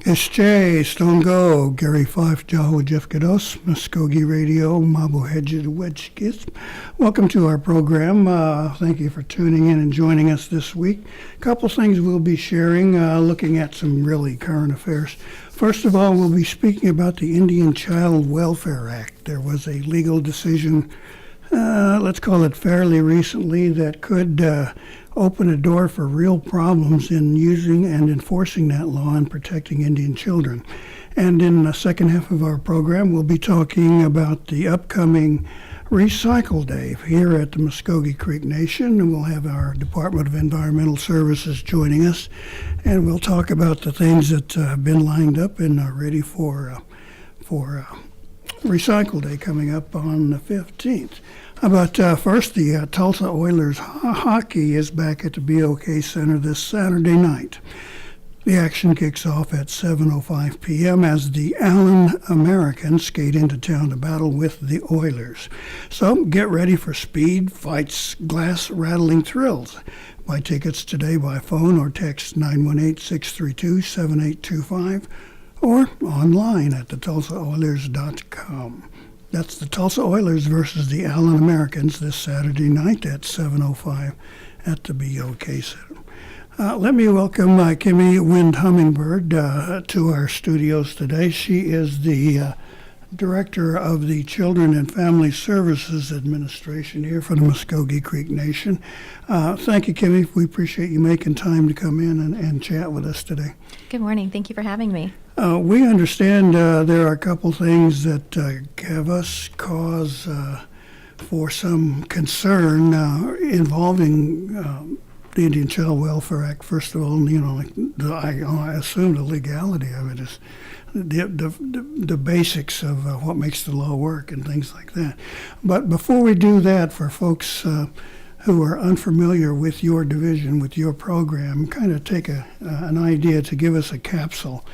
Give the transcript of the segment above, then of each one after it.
Este, Stone Go, Gary Fife, Jaho Jeff Gados, Muskogee Radio, Mabo Hedges Wedgekis. Welcome to our program. Thank you for tuning in and joining us this week. A couple things we'll be sharing, looking at some really current affairs. First of all, we'll be speaking about the Indian Child Welfare Act. There was a legal decision, let's call it fairly recently, that could open a door for real problems in using and enforcing that law and protecting Indian children. And in the second half of our program, we'll be talking about the upcoming Recycle Day here at the Muskogee Creek Nation, and we'll have our Department of Environmental Services joining us, and we'll talk about the things that have been lined up and are ready for Recycle Day coming up on the 15th. But first, the Tulsa Oilers hockey is back at the BOK Center this Saturday night. The action kicks off at 7:05 p.m. as the Allen Americans skate into town to battle with the Oilers. So get ready for speed, fights, glass-rattling thrills. Buy tickets today by phone or text 918-632-7825 or online at thetulsaoilers.com. That's the Tulsa Oilers versus the Allen Americans this Saturday night at 7:05 at the BOK Center. Let me welcome Kimmy Wind Hummingbird to our studios today. She is the Director of the Children and Family Services Administration here for the Muskogee Creek Nation. Thank you, Kimmy. We appreciate you making time to come in and chat with us today. Good morning. Thank you for having me. We understand there are a couple things that have us cause for some concern involving the Indian Child Welfare Act. First of all, I assume the legality of it is the basics of what makes the law work and things like that. But before we do that, for folks who are unfamiliar with your division, with your program, kind of take an idea to give us a capsule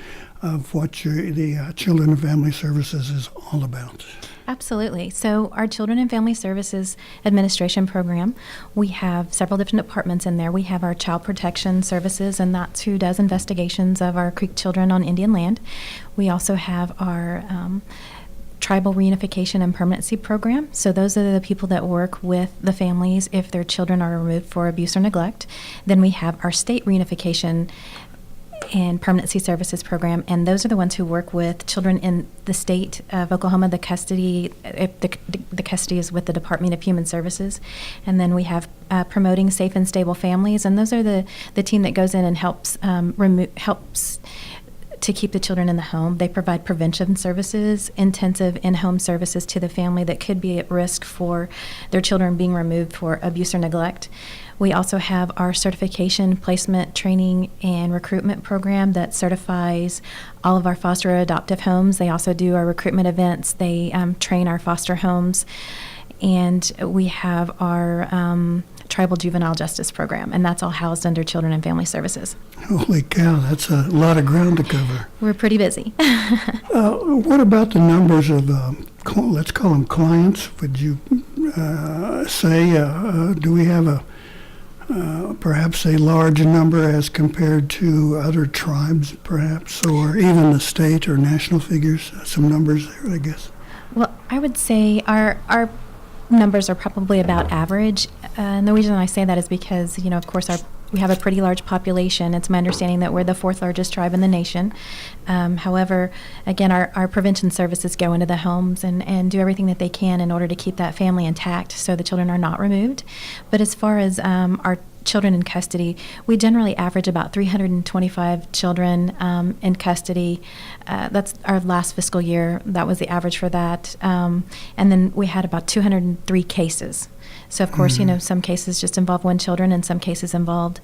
of what the Children and Family Services is all about. Absolutely. So our Children and Family Services Administration program, we have several different departments in there. We have our Child Protection Services, and that's who does investigations of our Creek children on Indian land. We also have our Tribal Reunification and Permanency Program. So those are the people that work with the families if their children are removed for abuse or neglect. Then we have our State Reunification and Permanency Services Program, and those are the ones who work with children in the state of Oklahoma. The custody, if the custody is with the Department of Human Services. And then we have Promoting Safe and Stable Families, and those are the team that goes in and helps to keep the children in the home. They provide prevention services, intensive in-home services to the family that could be at risk for their children being removed for abuse or neglect. We also have our certification, placement, training, and recruitment program that certifies all of our foster or adoptive homes. They also do our recruitment events. They train our foster homes. And we have our Tribal Juvenile Justice Program, and that's all housed under Children and Family Services. Holy cow, that's a lot of ground to cover. We're pretty busy. What about the numbers of, let's call them clients? Would you say, do we have perhaps a large number as compared to other tribes, perhaps, or even the state or national figures? Some numbers there, I guess. Well, I would say our numbers are probably about average. And the reason I say that is because, of course, we have a pretty large population. It's my understanding that we're the fourth largest tribe in the nation. However, again, our prevention services go into the homes and do everything that they can in order to keep that family intact so the children are not removed. But as far as our children in custody, we generally average about 325 children in custody. That's our last fiscal year. That was the average for that. And then we had about 203 cases. So, of course, some cases just involve one children and some cases involved,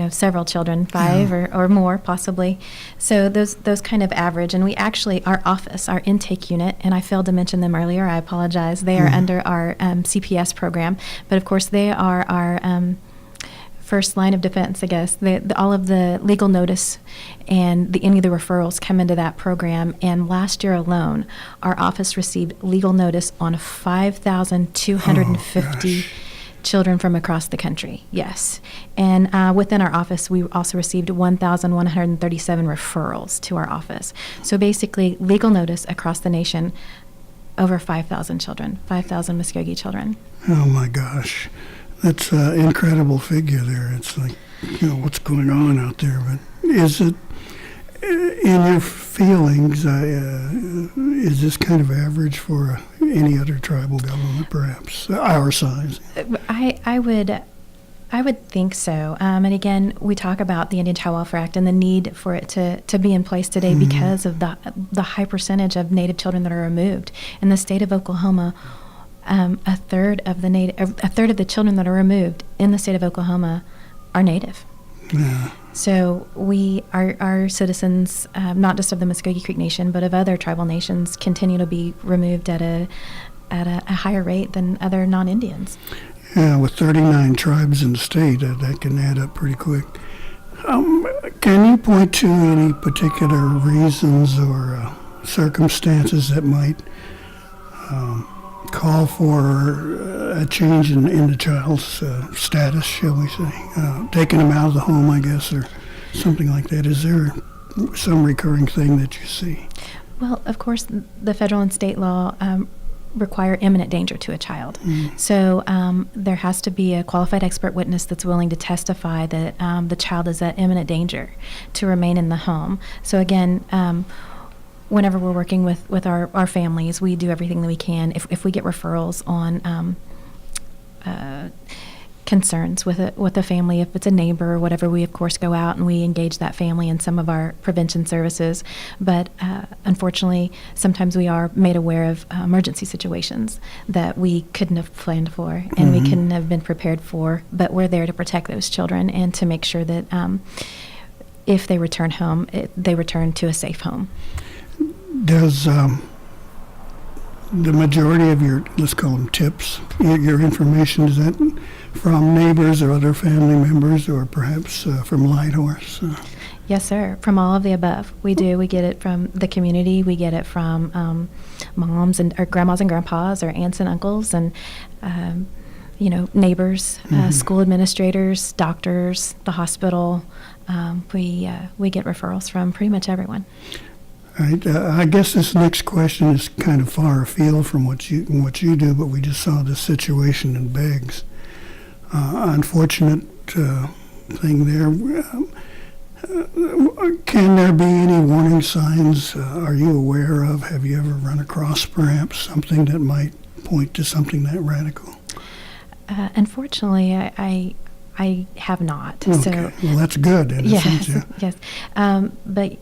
several children, five or more possibly. So those kind of average. And we actually, our office, our intake unit, and I failed to mention them earlier, I apologize, they are under our CPS program. But, of course, they are our first line of defense, I guess. All of the legal notice and any of the referrals come into that program. And last year alone, our office received legal notice on 5,250 children from across the country, yes. And within our office, we also received 1,137 referrals to our office. So basically, legal notice across the nation, over 5,000 children, 5,000 Muskogee children. Oh my gosh, that's an incredible figure there. It's like, what's going on out there? But is it, in your feelings, is this kind of average for any other tribal government, perhaps our size? I would think so. And again, we talk about the Indian Child Welfare Act and the need for it to be in place today because of the high percentage of Native children that are removed in the state of Oklahoma. A third of the children that are removed in the state of Oklahoma are Native. Yeah. So our citizens, not just of the Muskogee Creek Nation, but of other tribal nations, continue to be removed at a higher rate than other non-Indians. Yeah, with 39 tribes in the state, that can add up pretty quick. Can you point to any particular reasons or circumstances that might call for a change in the child's status, shall we say? Taking them out of the home, I guess, or something like that. Is there some recurring thing that you see? Well, of course, the federal and state law require imminent danger to a child. So there has to be a qualified expert witness that's willing to testify that the child is at imminent danger to remain in the home. So again, whenever we're working with our families, we do everything that we can. If we get referrals on concerns with a family, if it's a neighbor or whatever, we of course go out and we engage that family in some of our prevention services. But unfortunately, sometimes we are made aware of emergency situations that we couldn't have planned for and we couldn't have been prepared for, but we're there to protect those children and to make sure that if they return home, they return to a safe home. Does the majority of your, let's call them tips, your information, is that from neighbors or other family members or perhaps from Lighthorse? Yes, sir. From all of the above. We do. We get it from the community. We get it from moms or grandmas and grandpas or aunts and uncles and, neighbors, school administrators, doctors, the hospital. We get referrals from pretty much everyone. All right. I guess this next question is kind of far afield from what you do, but we just saw this situation in Beggs. Unfortunate thing there. Can there be any warning signs? Are you aware of? Have you ever run across perhaps something that might point to something that radical? Unfortunately, I have not. Okay. So, well, that's good in a sense, yeah. Yes. But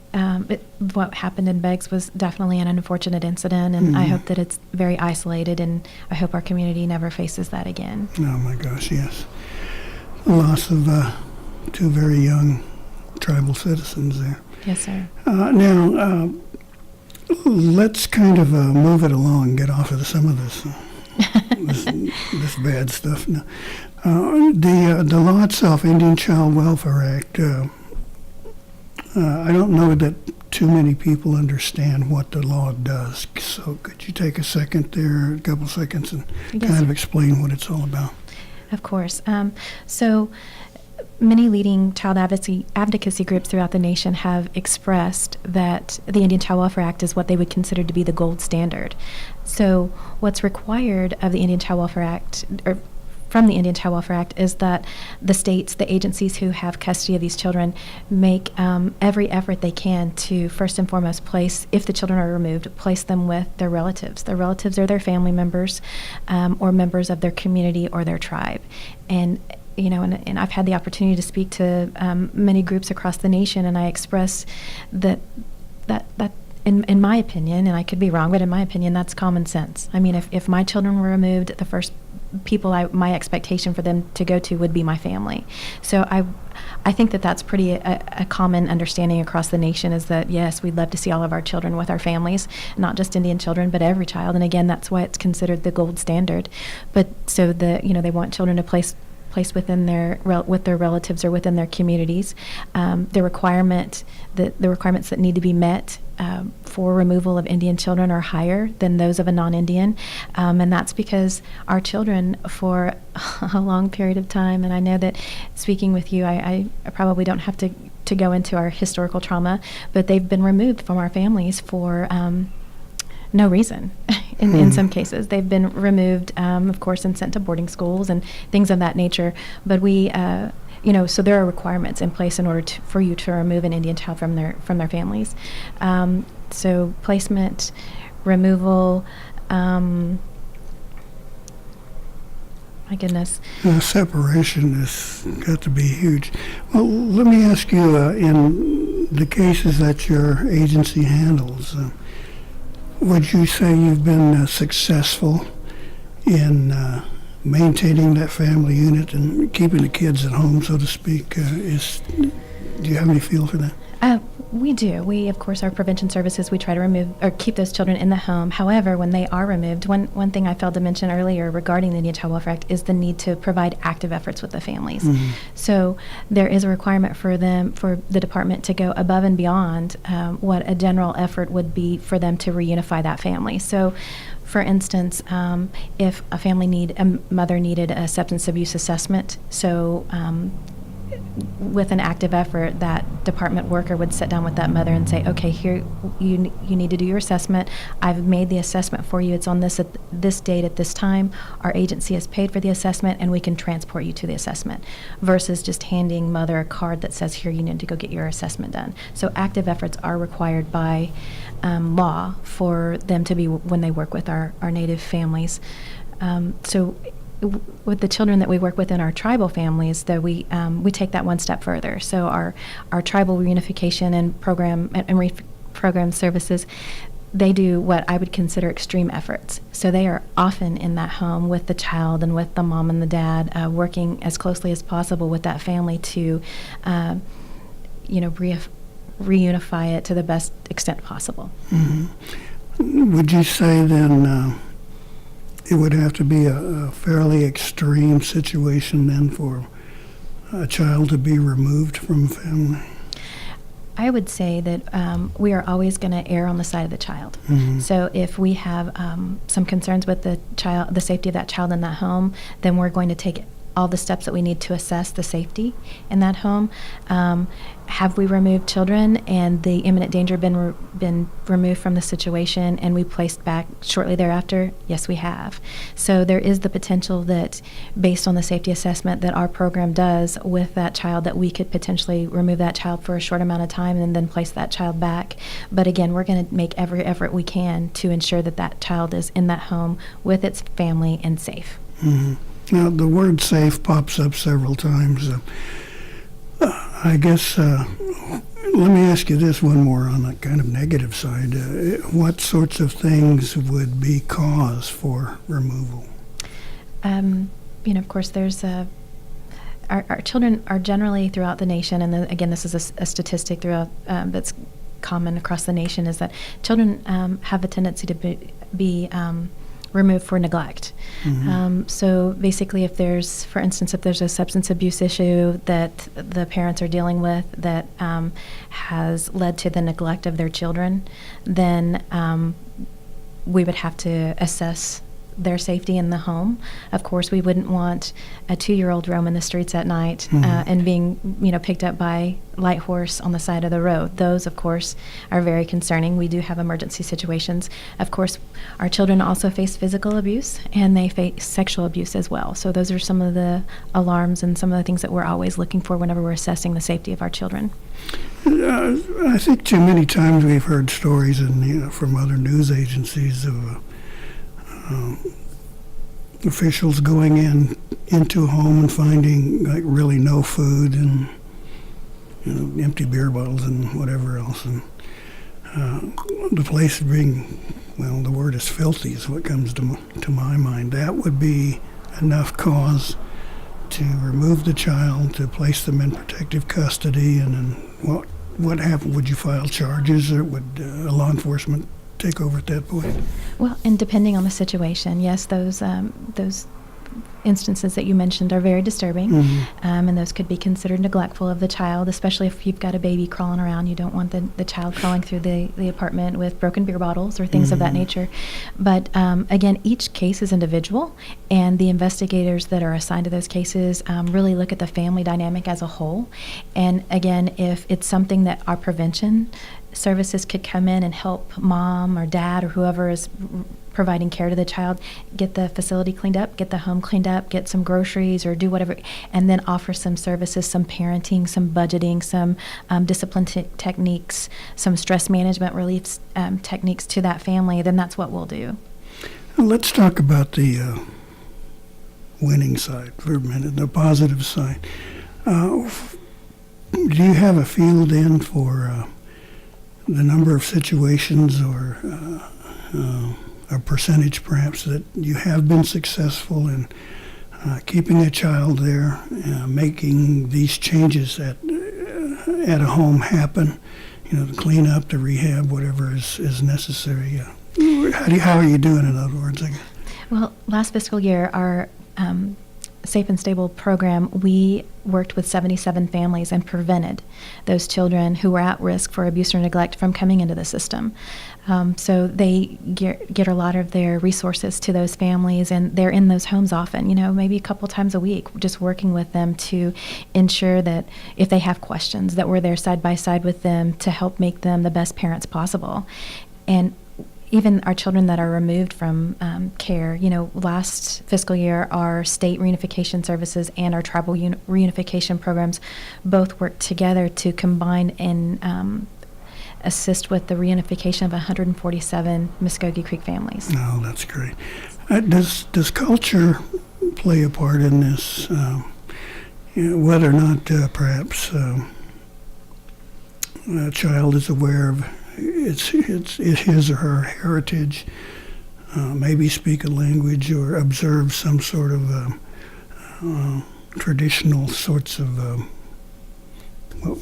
what happened in Beggs was definitely an unfortunate incident, and I hope that it's very isolated, and I hope our community never faces that again. Oh, my gosh, yes. The loss of two very young tribal citizens there. Yes, sir. Now, let's kind of move it along, get off of some of this this bad stuff. Now, the law itself, Indian Child Welfare Act, I don't know that too many people understand what the law does. So could you take a second there, a couple seconds, and kind of explain what it's all about? Of course. So many leading child advocacy groups throughout the nation have expressed that the Indian Child Welfare Act is what they would consider to be the gold standard. So what's required of the Indian Child Welfare Act, or from the Indian Child Welfare Act, is that the states, the agencies who have custody of these children, make every effort they can to first and foremost place, if the children are removed, place them with their relatives. Their relatives are their family members or members of their community or their tribe. And and I've had the opportunity to speak to many groups across the nation, and I express that in my opinion, and I could be wrong, but in my opinion, that's common sense. I mean, if my children were removed, the first people my expectation for them to go to would be my family. So I think that's pretty a common understanding across the nation, is that yes, we'd love to see all of our children with our families, not just Indian children, but every child. And again, that's why it's considered the gold standard. But so they want children to place placed within with their relatives or within their communities. The requirements that need to be met for removal of Indian children are higher than those of a non-Indian, and that's because our children, for a long period of time, and I know that speaking with you, I probably don't have to go into our historical trauma, but they've been removed from our families for no reason. In some cases, they've been removed, of course, and sent to boarding schools and things of that nature. But we, so there are requirements in place in order for you to remove an Indian child from their families. So placement, removal. My goodness. Separation has got to be huge. Well, let me ask you, in the cases that your agency handles, would you say you've been successful in maintaining that family unit and keeping the kids at home, so to speak? Do you have any feel for that? We do. We, of course, our prevention services, we try to remove or keep those children in the home. However, when they are removed, one thing I failed to mention earlier regarding the Indian Child Welfare Act is the need to provide active efforts with the families. Mm-hmm. So there is a requirement for the department to go above and beyond what a general effort would be for them to reunify that family. So, for instance, if a mother needed a substance abuse assessment, so with an active effort, that department worker would sit down with that mother and say, okay, here, you need to do your assessment. I've made the assessment for you. It's on this at this date at this time. Our agency has paid for the assessment, and we can transport you to the assessment, versus just handing mother a card that says, here, you need to go get your assessment done. So active efforts are required by law for them to be when they work with our Native families. So with the children that we work with in our tribal families, though, we take that one step further. So our tribal reunification and program services, they do what I would consider extreme efforts. So they are often in that home with the child and with the mom and the dad, working as closely as possible with that family to, reunify it to the best extent possible. Mm-hmm. Would you say then it would have to be a fairly extreme situation then for a child to be removed from a family? I would say that we are always going to err on the side of the child. Mm-hmm. So if we have some concerns with the safety of that child in that home, then we're going to take all the steps that we need to assess the safety in that home. Have we removed children and the imminent danger been removed from the situation and we placed back shortly thereafter? Yes, we have. So there is the potential that, based on the safety assessment that our program does with that child, that we could potentially remove that child for a short amount of time and then place that child back. But again, we're going to make every effort we can to ensure that that child is in that home with its family and safe. Mm-hmm. Now, the word safe pops up several times. I guess, let me ask you this one more on the kind of negative side. What sorts of things would be cause for removal? Of course, there's our children are generally throughout the nation, and again, this is a statistic throughout that's common across the nation, is that children have a tendency to be removed for neglect. Mm-hmm. So basically, if there's a substance abuse issue that the parents are dealing with that has led to the neglect of their children, then we would have to assess their safety in the home. Of course, we wouldn't want a 2-year-old roaming the streets at night and being, picked up by light horse on the side of the road. Those, of course, are very concerning. We do have emergency situations. Of course, our children also face physical abuse and they face sexual abuse as well. So those are some of the alarms and some of the things that we're always looking for whenever we're assessing the safety of our children. I think too many times we've heard stories from other news agencies of officials going into a home and finding really no food and empty beer bottles and whatever else, and the place being, the word is filthy is what comes to my mind. That would be enough cause to remove the child, to place them in protective custody, and then what happened? Would you file charges, or would law enforcement take over at that point? Well, and depending on the situation, yes, instances that you mentioned are very disturbing, Mm-hmm. and those could be considered neglectful of the child, especially if you've got a baby crawling around. You don't want the child crawling through the apartment with broken beer bottles or things of that nature. But again, each case is individual, and the investigators that are assigned to those cases really look at the family dynamic as a whole. And again, if it's something that our prevention services could come in and help mom or dad or whoever is providing care to the child, get the facility cleaned up, get the home cleaned up, get some groceries or do whatever, and then offer some services, some parenting, some budgeting, some discipline techniques, some stress management relief techniques to that family, then that's what we'll do. Let's talk about the winning side for a minute, the positive side. Do you have a field in for the number of situations or a percentage perhaps that you have been successful in keeping a child there, making these changes at a home happen, the cleanup, the rehab, whatever is necessary? How are you doing, in other words? I guess? Well, last fiscal year, our Safe and Stable program, we worked with 77 families and prevented those children who were at risk for abuse or neglect from coming into the system. So they get a lot of their resources to those families, and they're in those homes often, maybe a couple times a week, just working with them to ensure that if they have questions, that we're there side by side with them to help make them the best parents possible. And even our children that are removed from care, last fiscal year, our state reunification services and our tribal reunification programs both worked together to combine and assist with the reunification of 147 Muskogee Creek families. Oh, that's great. Does culture play a part in this? Whether or not perhaps a child is aware of it's his or her heritage, maybe speak a language or observe some sort of traditional sorts of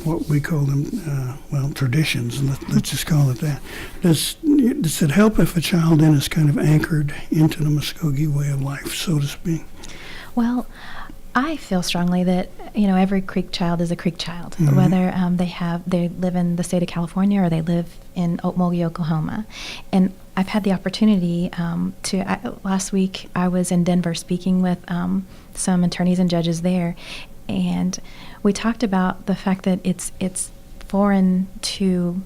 what we call them, traditions. Let's just call it that. Does it help if a child then is kind of anchored into the Muskogee way of life, so to speak? Well, I feel strongly that every Creek child is a Creek child, Mm-hmm. whether they live in the state of California or they live in Muskogee, Oklahoma. And I've had the opportunity last week I was in Denver speaking with some attorneys and judges there, and we talked about the fact that it's foreign to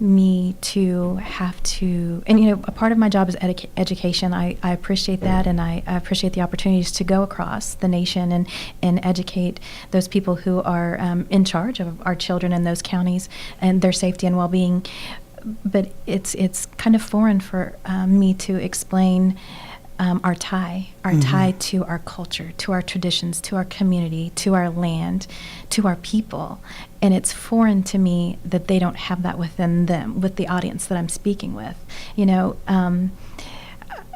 me to have to, and a part of my job is education. I appreciate that, and I appreciate the opportunities to go across the nation and educate those people who are in charge of our children in those counties and their safety and well-being. But it's kind of foreign for me to explain our tie to our culture, to our traditions, to our community, to our land, to our people. And it's foreign to me that they don't have that within them, with the audience that I'm speaking with.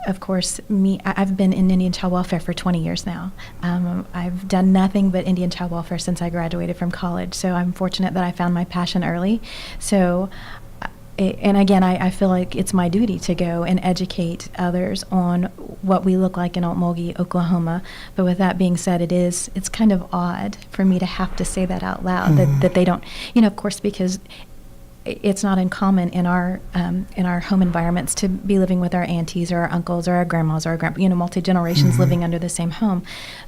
Of course, I've been in Indian child welfare for 20 years now. I've done nothing but Indian child welfare since I graduated from college. So I'm fortunate that I found my passion early. So and again, I feel like it's my duty to go and educate others on what we look like in Muskogee, Oklahoma. But with that being said, it's kind of odd for me to have to say that out loud, Mm-hmm. that they don't, of course, because it's not uncommon in our home environments to be living with our aunties or our uncles or our grandmas or our multi-generations Mm-hmm. living under the same home.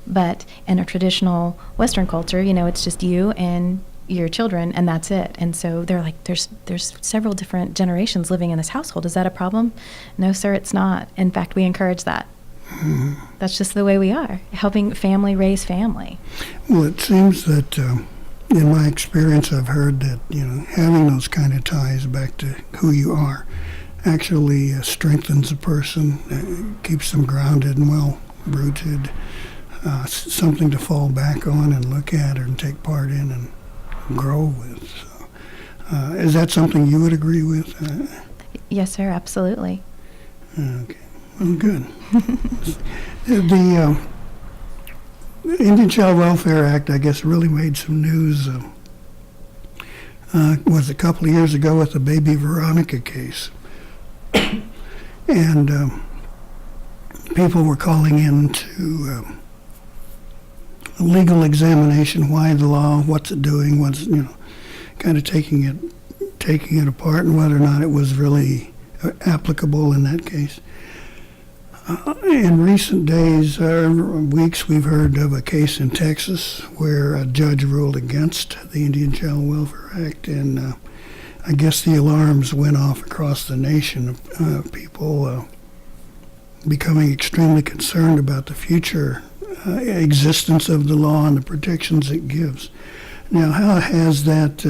But in a traditional Western culture, it's just you and your children, and that's it. And so they're like, there's several different generations living in this household. Is that a problem? No, sir, it's not. In fact, we encourage that. Mm-hmm. That's just the way we are, helping family raise family. Well, it seems that in my experience, I've heard that having those kind of ties back to who you are actually strengthens a person, keeps them grounded and well rooted, something to fall back on and look at and take part in and grow with. So, is that something you would agree with? Yes, sir, absolutely. Okay, well, good. The Indian Child Welfare Act, I guess, really made some news. Was a couple of years ago with the baby Veronica case, and people were calling in to a legal examination. Why the law? What's it doing? What's kind of taking it apart, and whether or not it was really applicable in that case. In recent days or weeks, we've heard of a case in Texas where a judge ruled against the Indian Child Welfare Act, and I guess the alarms went off across the nation of people becoming extremely concerned about the future existence of the law and the protections it gives. Now, how has that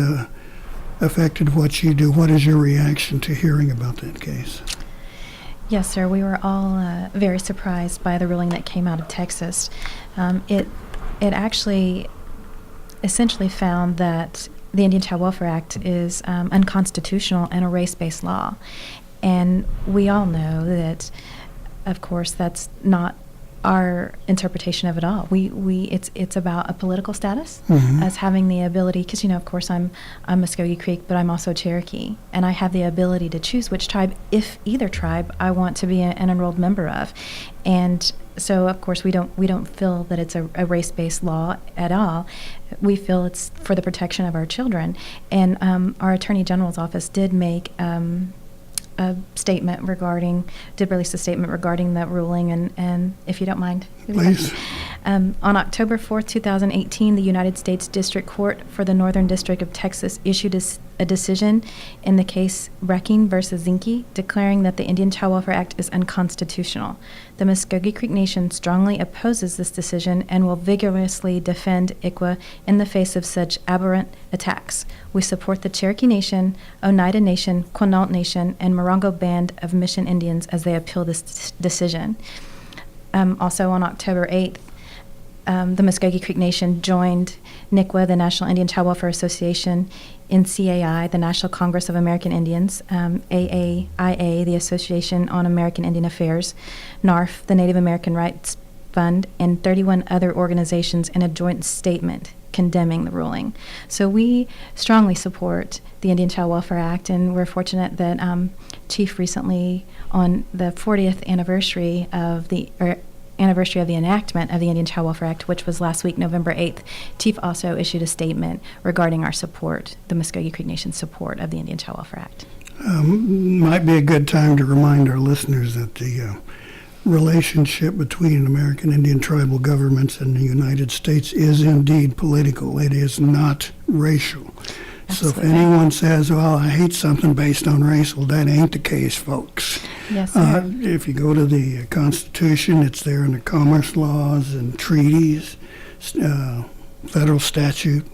affected what you do? What is your reaction to hearing about that case? Yes, sir. We were all very surprised by the ruling that came out of Texas. It actually essentially found that the Indian Child Welfare Act is unconstitutional and a race-based law. And we all know that, of course, that's not our interpretation of it all. It's about a political status, as having the ability, because of course I'm Muskogee Creek, but I'm also Cherokee, and I have the ability to choose which tribe, if either tribe, I want to be an enrolled member of. And so of course we don't feel that it's a race-based law at all. We feel it's for the protection of our children. And our Attorney General's office did make did release a statement regarding that ruling, and if you don't mind. Please. On October 4th, 2018, the United States District Court for the Northern District of Texas issued a decision in the case Brecking versus Zinke, declaring that the Indian Child Welfare Act is unconstitutional. The Muskogee Creek Nation strongly opposes this decision and will vigorously defend ICWA in the face of such aberrant attacks. We support the Cherokee Nation, Oneida Nation, Quinault Nation, and Morongo Band of Mission Indians as they appeal this decision. Also on October 8th, the Muskogee Creek Nation joined NICWA, the National Indian Child Welfare Association, NCAI, the National Congress of American Indians, AAIA, the Association on American Indian Affairs, NARF, the Native American Rights Fund, and 31 other organizations in a joint statement condemning the ruling. So we strongly support the Indian Child Welfare Act, and we're fortunate that Chief recently, on the 40th anniversary of the enactment of the Indian Child Welfare Act, which was last week, November 8th, Chief also issued a statement regarding our support, the Muskogee Creek Nation's support of the Indian Child Welfare Act. Might be a good time to remind our listeners that the relationship between American Indian tribal governments and the United States is indeed political. It is not racial. Absolutely. So if anyone says, well, I hate something based on race, well, that ain't the case, folks. Yes, sir. If you go to the Constitution, it's there in the commerce laws and treaties, federal statute.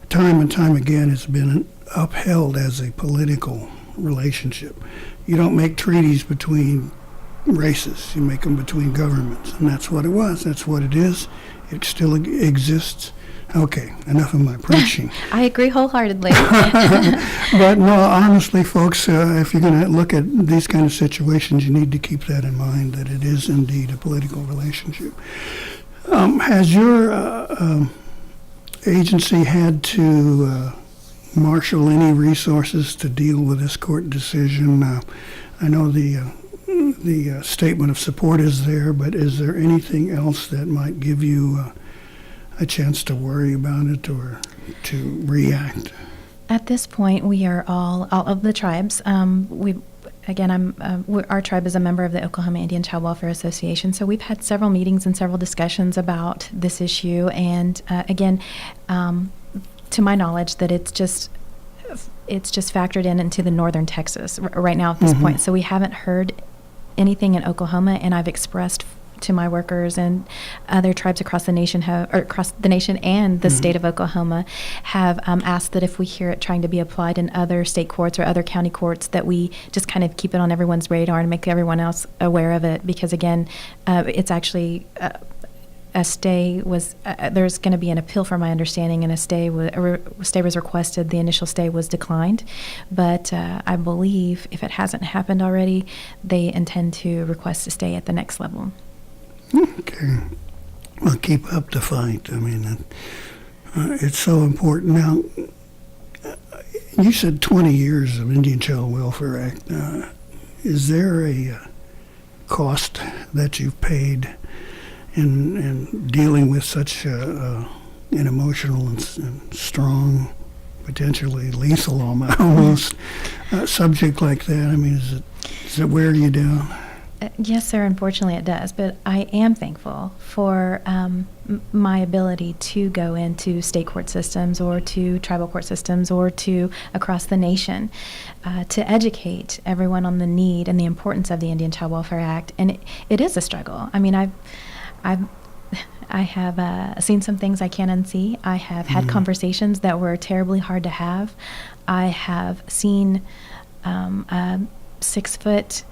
Time and time again, it's been upheld as a political relationship. You don't make treaties between races. You make them between governments, and that's what it was. That's what it is. It still exists. Okay, enough of my preaching. I agree wholeheartedly. But no, honestly, folks, if you're going to look at these kind of situations, you need to keep that in mind, that it is indeed a political relationship. Has your agency had to marshal any resources to deal with this court decision? I know the statement of support is there, but is there anything else that might give you a chance to worry about it or to react? At this point, we are all of the tribes. Our tribe is a member of the Oklahoma Indian Child Welfare Association, so we've had several meetings and several discussions about this issue. And to my knowledge, that it's just factored into the northern Texas right now at this point. So we haven't heard anything in Oklahoma, and I've expressed to my workers and other tribes across the nation and the state of Oklahoma have asked that if we hear it trying to be applied in other state courts or other county courts, that we just kind of keep it on everyone's radar and make everyone else aware of it, because again, it's actually a stay was there's going to be an appeal from my understanding, and a stay was requested. The initial stay was declined, but I believe if it hasn't happened already, they intend to request a stay at the next level. Okay. Well, keep up the fight. I mean, it's so important. Now, you said 20 years of Indian Child Welfare Act. Is there a cost that you've paid in dealing with such an emotional and strong, potentially lethal almost subject like that? I mean, does it wear you down? Yes, sir. Unfortunately, it does. But I am thankful for my ability to go into state court systems or to tribal court systems or to across the nation to educate everyone on the need and the importance of the Indian Child Welfare Act. And it is a struggle. I mean, I have seen some things I can't unsee. I have had conversations that were terribly hard to have. I have seen a 6-foot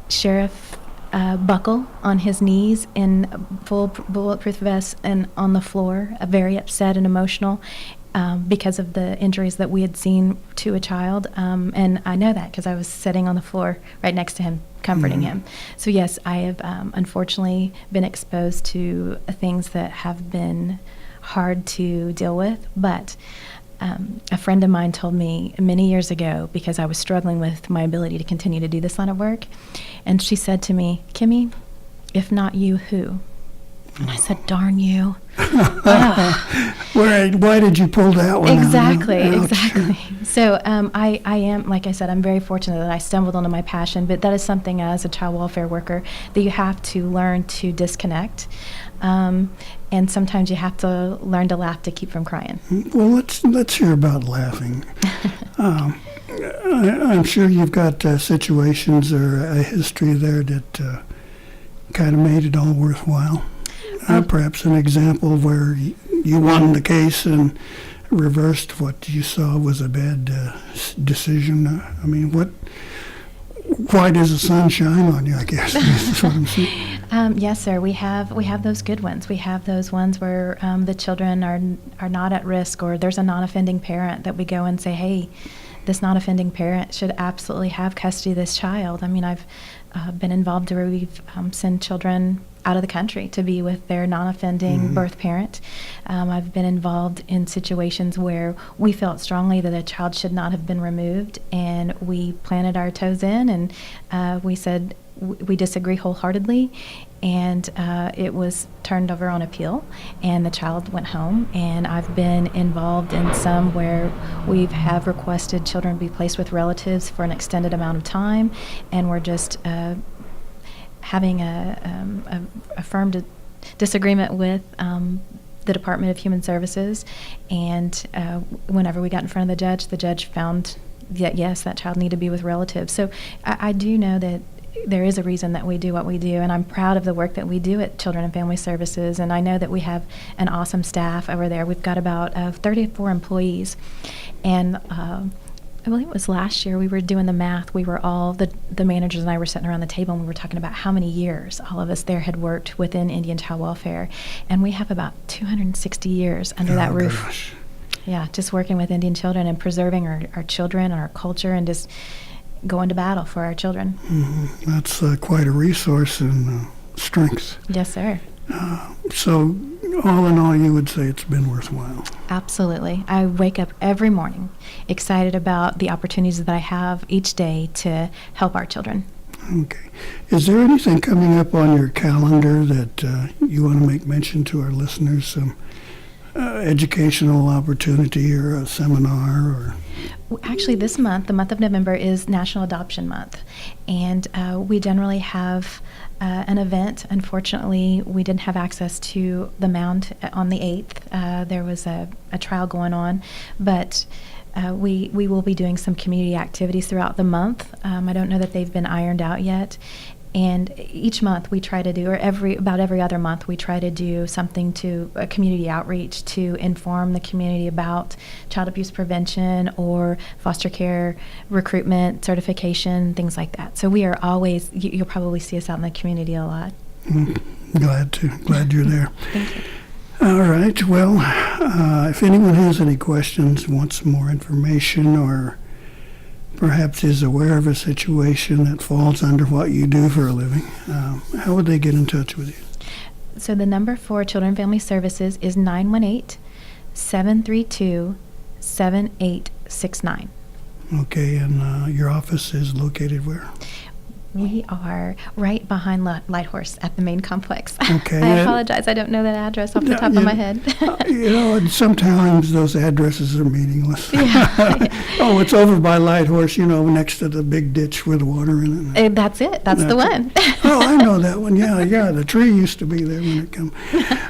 sheriff buckle on his knees in full bulletproof vest and on the floor, very upset and emotional because of the injuries that we had seen to a child. And I know that because I was sitting on the floor right next to him, comforting him. So yes, I have unfortunately been exposed to things that have been hard to deal with, but a friend of mine told me many years ago, because I was struggling with my ability to continue to do this line of work, and she said to me, "Kimmy, if not you, who?" And I said, "Darn you." Why did you pull that one Exactly, out? exactly. So I am, like I said, I'm very fortunate that I stumbled onto my passion, but that is something as a child welfare worker that you have to learn to disconnect. And sometimes you have to learn to laugh to keep from crying. Well, let's hear about laughing. I'm sure you've got situations or a history there that kind of made it all worthwhile. Perhaps an example where you won the case and reversed what you saw was a bad decision. I mean, why does the sun shine on you, I guess? Is what I'm saying. Yes, sir. We have those good ones. We have those ones where the children are not at risk, or there's a non-offending parent that we go and say, hey, this non-offending parent should absolutely have custody of this child. I mean, I've been involved where we've sent children out of the country to be with their non-offending birth parent. I've been involved in situations where we felt strongly that a child should not have been removed, and we planted our toes in, and we said we disagree wholeheartedly, and it was turned over on appeal, and the child went home. And I've been involved in some where we have requested children be placed with relatives for an extended amount of time, and we're just having a firm disagreement with the Department of Human Services, and whenever we got in front of the judge found that yes, that child needed to be with relatives. So I do know that there is a reason that we do what we do, and I'm proud of the work that we do at Children and Family Services, and I know that we have an awesome staff over there. We've got about 34 employees, and I believe it was last year we were doing the math. We were all, the managers and I were sitting around the table, and we were talking about how many years all of us there had worked within Indian Child Welfare, and we have about 260 years under that roof. Gosh. Yeah, just working with Indian children and preserving our children and our culture, and just going to battle for our children. That's quite a resource and strength. Yes, sir. So all in all, you would say it's been worthwhile. Absolutely. I wake up every morning excited about the opportunities that I have each day to help our children. Okay. Is there anything coming up on your calendar that you want to make mention to our listeners? Some educational opportunity or a seminar or... Actually, this month, the month of November, is National Adoption Month, and we generally have an event. Unfortunately, we didn't have access to the mound on the 8th. There was a trial going on, but we will be doing some community activities throughout the month. I don't know that they've been ironed out yet. And each month we try to do, or about every other month, we try to do something to a community outreach to inform the community about child abuse prevention or foster care recruitment, certification, things like that. So we are always, you'll probably see us out in the community a lot. Glad you're there. Thank you. All right. Well, if anyone has any questions, wants more information, or perhaps is aware of a situation that falls under what you do for a living, how would they get in touch with you? So the number for Children and Family Services is 918-732-7869. Okay, and your office is located where? We are right behind Light Horse at the main complex. Okay. I apologize. I don't know that address off the top of my head. And sometimes those addresses are meaningless. Yeah. Oh, it's over by Light Horse, next to the big ditch with water in it. That's it. That's the one. Oh, I know that one. Yeah. The tree used to be there when it came.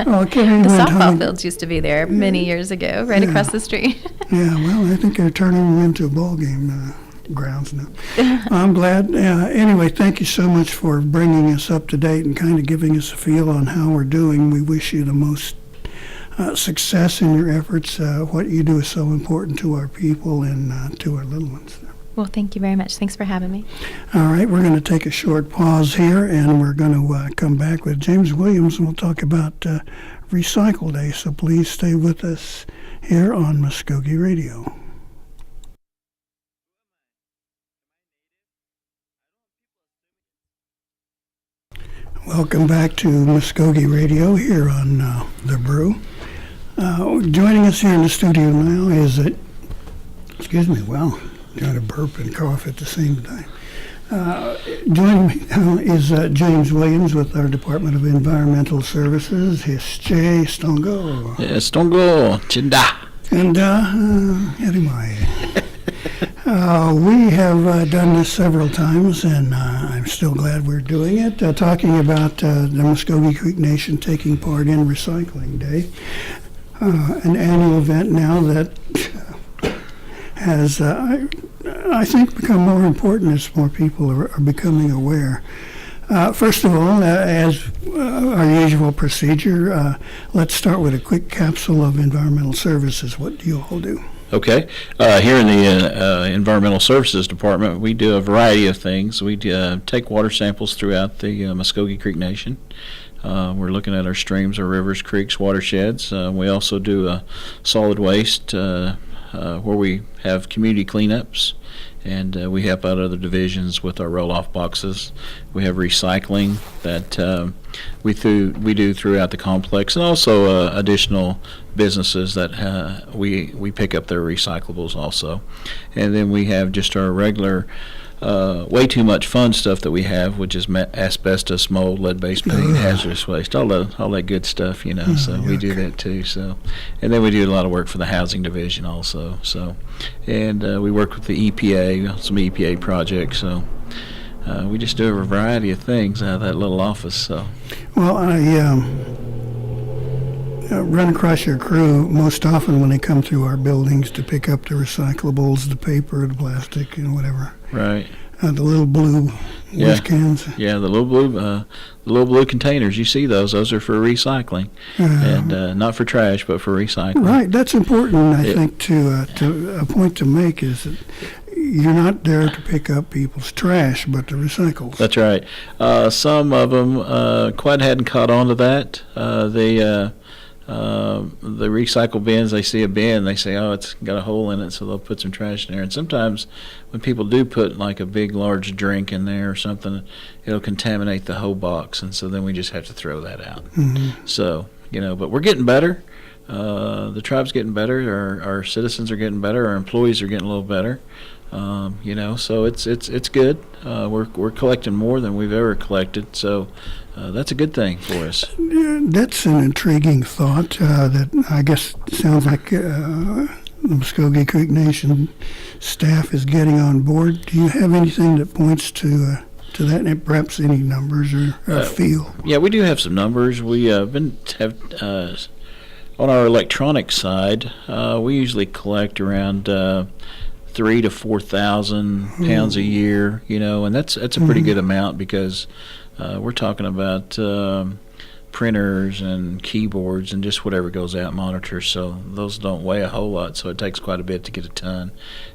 Oh, The softball fields used to be there many years ago, right across the street. Yeah, well, I think they're turning them into a ball game grounds now. I'm glad. Anyway, thank you so much for bringing us up to date and kind of giving us a feel on how we're doing. We wish you the most success in your efforts. What you do is so important to our people and to our little ones. Well, thank you very much. Thanks for having me. All right, we're going to take a short pause here, and we're going to come back with James Williams, and we'll talk about Recycle Day. So please stay with us here on Muskogee Radio. Welcome back to Muskogee Radio here on The Brew. Joining us here in the studio now is, trying to burp and cough at the same time. Joining me now is James Williams with our Department of Environmental Services. Hische Stongo. Stongo, Chinda. And anyway, we have done this several times, and I'm still glad we're doing it, talking about the Muskogee Creek Nation taking part in Recycling Day, an annual event now that has, I think, become more important as more people are becoming aware. First of all, as our usual procedure, let's start with a quick capsule of environmental services. What do you all do? Okay. Here in the Environmental Services Department, we do a variety of things. We take water samples throughout the Muskogee Creek Nation. We're looking at our streams, our rivers, creeks, watersheds. We also do solid waste where we have community cleanups, and we help out other divisions with our roll-off boxes. We have recycling that we do throughout the complex, and also additional businesses that we pick up their recyclables also. And then we have just our regular way too much fun stuff that we have, which is asbestos, mold, lead-based paint, hazardous waste, all that good stuff, so we do that too. So, and then we do a lot of work for the housing division also. So, and we work with the EPA, some EPA projects. So, we just do a variety of things out of that little office. So, well, I run across your crew most often when they come through our buildings to pick up the recyclables, the paper, the plastic, whatever. Right. The little blue waste cans. Yeah, the little blue containers. You see those? Those are for recycling, and not for trash, but for recycling. Right. That's important. I think to a point to make is that you're not there to pick up people's trash, but to recycle. That's right. Some of them quite hadn't caught on to that. The recycle bins, they see a bin, they say, oh, it's got a hole in it, so they'll put some trash in there. And sometimes when people do put like a big, large drink in there or something, it'll contaminate the whole box, and so then we just have to throw that out. Mm-hmm. So, but we're getting better. The tribe's getting better. Our citizens are getting better. Our employees are getting a little better. So it's good. We're collecting more than we've ever collected, so that's a good thing for us. That's an intriguing thought that I guess sounds like the Muskogee Creek Nation staff is getting on board. Do you have anything that points to that, and perhaps any numbers or feel? Yeah, we do have some numbers. We have on our electronic side, we usually collect around 3,000 to 4,000 pounds a year, and that's a pretty good amount because we're talking about printers and keyboards and just whatever goes out, monitors, so those don't weigh a whole lot, so it takes quite a bit to get a ton.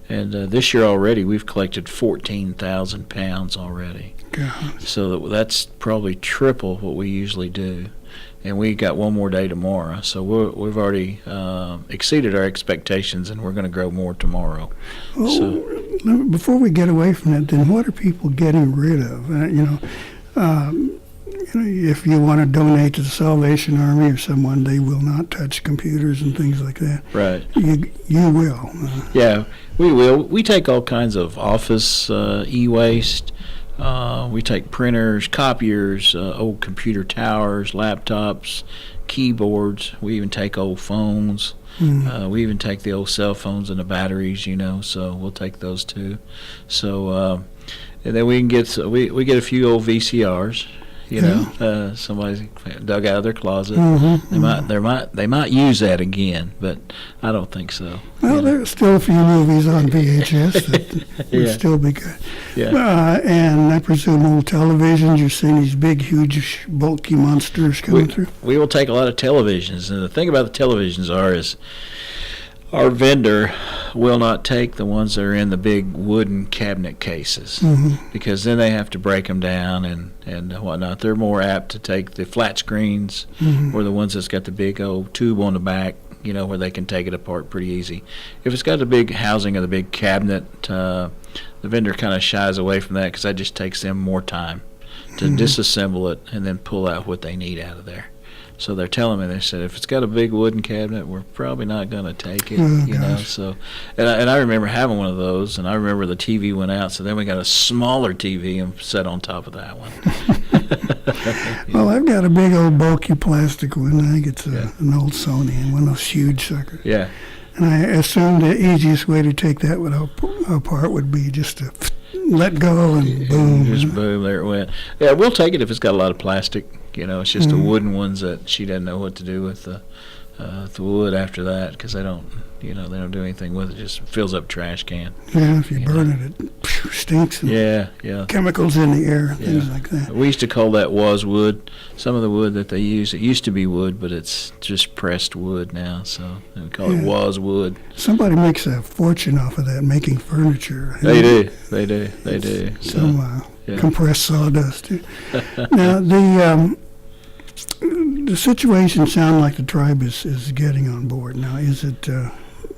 And this year already we've collected 14,000 pounds already. God. So that's probably triple what we usually do. And we got one more day tomorrow, so we've already exceeded our expectations, and we're going to grow more tomorrow. So, before we get away from it, then what are people getting rid of? If you want to donate to the Salvation Army or someone, they will not touch computers and things like that. Right. You will. Yeah, we will. We take all kinds of office e-waste. We take printers, copiers, old computer towers, laptops, keyboards. We even take old phones. We even take the old cell phones and the batteries, so we'll take those too. So, and then we can get we get a few old VCRs. Somebody dug out of their closet. They might use that again, but I don't think so. Well, there's still a few movies on VHS that would still be good. Yeah. And I presume old televisions, you're seeing these big, huge, bulky monsters coming through. We will take a lot of televisions, and the thing about the televisions is our vendor will not take the ones that are in the big wooden cabinet cases, because then they have to break them down and whatnot. They're more apt to take the flat screens or the ones that's got the big old tube on the back, where they can take it apart pretty easy. If it's got the big housing of the big cabinet, the vendor kind of shies away from that because that just takes them more time to disassemble it and then pull out what they need out of there. So they're telling me, they said, if it's got a big wooden cabinet, we're probably not going to take it, So, and I remember having one of those, and I remember the TV went out, so then we got a smaller TV and set on top of that one. Well, I've got a big old bulky plastic one. I think it's an old Sony, and one of those huge suckers. Yeah. And I assumed the easiest way to take that one apart would be just to let go and boom. Just boom, there it went. Yeah, we'll take it if it's got a lot of plastic. It's just the wooden ones that she doesn't know what to do with the wood after that, because they don't do anything with it. It just fills up a trash can. Yeah, if you burn it stinks. And yeah. Chemicals in the air, things like that. We used to call that was wood. Some of the wood that they use, it used to be wood, but it's just pressed wood now, so we call it was wood. Somebody makes a fortune off of that, making furniture. They do. Some compressed sawdust, too. Now, the situation sounds like the tribe is getting on board. Now, is it